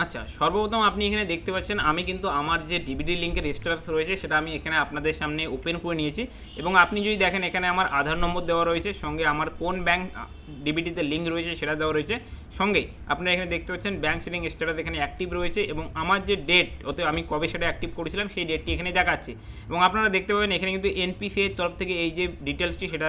আচ্ছা, সর্বপ্রথম আপনি এখানে দেখতে পাচ্ছেন আমি কিন্তু আমার যে ডিবিটি লিঙ্কের স্ট্যাটাস রয়েছে সেটা আমি এখানে আপনাদের সামনে ওপেন করে নিয়েছি এবং আপনি যদি দেখেন এখানে আমার আধার নম্বর দেওয়া রয়েছে, সঙ্গে আমার কোন ব্যাংক ডিবিটিতে লিঙ্ক রয়েছে সেটা দেওয়া রয়েছে, সঙ্গে আপনারা এখানে দেখতে পাচ্ছেন ব্যাংক সেটিং স্ট্যাটাস এখানে অ্যাক্টিভ রয়েছে এবং আমার যে ডেট ওতে আমি কবে সেটা অ্যাক্টিভ করেছিলাম সেই ডেটটি এখানে দেখাচ্ছে। এবং আপনারা দেখতে পাবেন এখানে কিন্তু এনপিসিআই এর তরফ থেকে এই যে ডিটেলসটি সেটা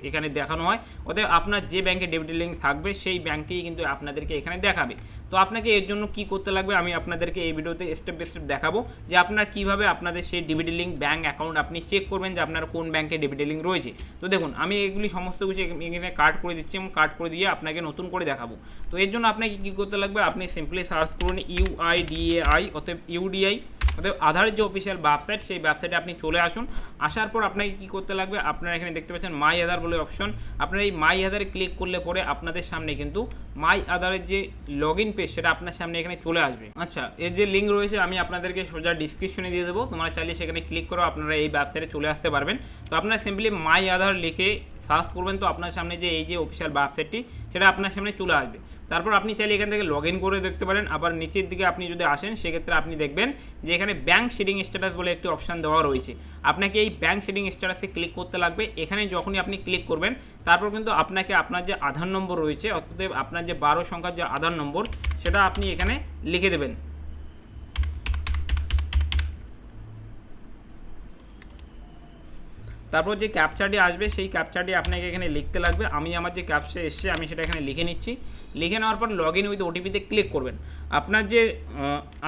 এখানে দেখানো হয়। অতএব আপনার যে ব্যাংকে ডিবিটি লিঙ্ক থাকবে সেই ব্যাংকেই কিন্তু আপনাদেরকে এখানে দেখাবে। তো আপনাকে এর জন্য কী করতে লাগবে আমি আপনাদেরকে এই ভিডিওতে স্টেপ বাই স্টেপ দেখাবো যে আপনার কীভাবে আপনাদের সেই ডিবিটি লিঙ্ক ব্যাঙ্ক অ্যাকাউন্ট আপনি চেক করবেন যে আপনার কোন ব্যাংকে ডিবিটি লিঙ্ক রয়েছে। তো দেখুন আমি এগুলি সমস্ত কিছু এখানে কাট করে দিচ্ছি এবং কাট করে দিয়ে আপনাকে নতুন করে দেখাবো। তো এর জন্য আপনাকে কী করতে লাগবে, আপনি সিম্পলি সার্চ করুন UIDAI, অতএব UDI, অতএব আধারের যে অফিসিয়াল ওয়েবসাইট সেই ওয়েবসাইটে আপনি চলে আসুন। আসার পর আপনাকে কী করতে লাগবে, আপনারা এখানে দেখতে পাচ্ছেন মাই আধার বলে অপশন, আপনারা এই মাই আধারে ক্লিক করলে পরে আপনাদের সামনে কিন্তু মাই আধারের যে লগ ইন পেজ সেটা আপনার সামনে এখানে চলে আসবে। আচ্ছা, এর যে লিঙ্ক রয়েছে আমি আপনাদেরকে সোজা ডিসক্রিপশনে দিয়ে দেবো, তোমরা চাইলে সেখানে ক্লিক করো আপনারা এই ওয়েবসাইটে চলে আসতে পারবেন। তো আপনারা সিম্পলি মাই আধার লিখে সার্চ করবেন, তো আপনার সামনে যে এই যে অফিসিয়াল ওয়েবসাইটটি সেটা আপনার সামনে চলে আসবে। তারপর আপনি চাইলে এখান থেকে লগ ইন করে দেখতে পারেন। আবার নিচের দিকে আপনি যদি আসেন সেক্ষেত্রে আপনি দেখবেন যে এখানে ব্যাংক সেটিং স্ট্যাটাস বলে একটি অপশান দেওয়া রয়েছে। আপনাকে এই ব্যাংক সেটিং স্ট্যাটাসে ক্লিক করতে লাগবে। এখানে যখনই আপনি ক্লিক করবেন তারপর কিন্তু আপনাকে আপনার যে আধার নম্বর রয়েছে, অর্থাৎ আপনার যে 12 সংখ্যার যে আধার নম্বর সেটা আপনি এখানে লিখে দেবেন। তারপর যে ক্যাপচারটি আসবে সেই ক্যাপচারটি আপনাকে এখানে লিখতে লাগবে। আমি আমার যে ক্যাপচা এসছে আমি সেটা এখানে লিখে নিচ্ছি। লিখে নেওয়ার পর লগ ইন উইথ ওটিপিতে ক্লিক করবেন। আপনার যে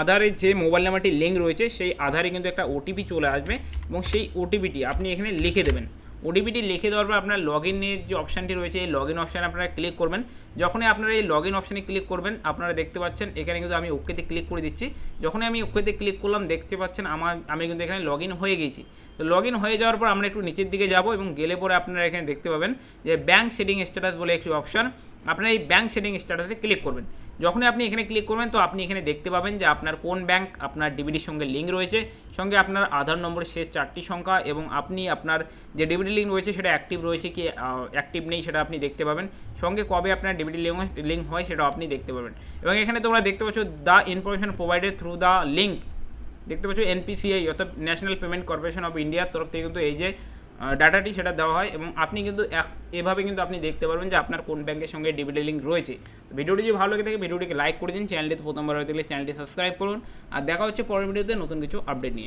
আধারের যে মোবাইল নাম্বারটি লিঙ্ক রয়েছে সেই আধারে কিন্তু একটা ওটিপি চলে আসবে এবং সেই ওটিপিটি আপনি এখানে লিখে দেবেন। ওটিপিটি লিখে দেওয়ার পর আপনার লগ ইনের যে অপশানটি রয়েছে এই লগ ইন অপশানে আপনারা ক্লিক করবেন। যখনই আপনারা এই লগ ইন অপশানে ক্লিক করবেন আপনারা দেখতে পাচ্ছেন এখানে কিন্তু আমি ওকেতে ক্লিক করে দিচ্ছি। যখনই আমি ওকেতে ক্লিক করলাম দেখতে পাচ্ছেন আমি কিন্তু এখানে লগ ইন হয়ে গেছি। তো লগ ইন হয়ে যাওয়ার পর আমরা একটু নিচের দিকে যাব এবং গেলে পরে আপনারা এখানে দেখতে পাবেন যে ব্যাংক সেটিং স্ট্যাটাস বলে একটি অপশান, আপনারা এই ব্যাংক সেটিং স্ট্যাটাসে ক্লিক করবেন। যখনই আপনি এখানে ক্লিক করবেন তো আপনি এখানে দেখতে পাবেন যে আপনার কোন ব্যাংক আপনার ডিবিটির সঙ্গে লিঙ্ক রয়েছে, সঙ্গে আপনার আধার নম্বরের শেষ 4টি সংখ্যা এবং আপনি আপনার যে ডিবিটি লিঙ্ক রয়েছে সেটা অ্যাক্টিভ রয়েছে কি অ্যাক্টিভ নেই সেটা আপনি দেখতে পাবেন, সঙ্গে কবে আপনার ডিবিটি লিঙ্ক হয় সেটাও আপনি দেখতে পাবেন। এবং এখানে তোমরা দেখতে পাচ্ছ the information provided through the link, দেখতে পাচ্ছ NPCI অর্থাৎ ন্যাশনাল পেমেন্ট কর্পোরেশন অফ ইন্ডিয়ার তরফ থেকে কিন্তু এই যে ডাটাটি সেটা দেওয়া হয় এবং আপনি কিন্তু এভাবে কিন্তু আপনি দেখতে পারবেন যে আপনার কোন ব্যাংকের সঙ্গে ডিবিটি লিঙ্ক রয়েছে। ভিডিওটি যদি ভালো লাগে থাকে ভিডিওটিকে লাইক করে দিন, চ্যানেলটিতে প্রথমবার হয়ে থাকলে চ্যানেলটি সাবস্ক্রাইব করুন। আর দেখা হচ্ছে পরের ভিডিওতে নতুন কিছু আপডেট নিয়ে।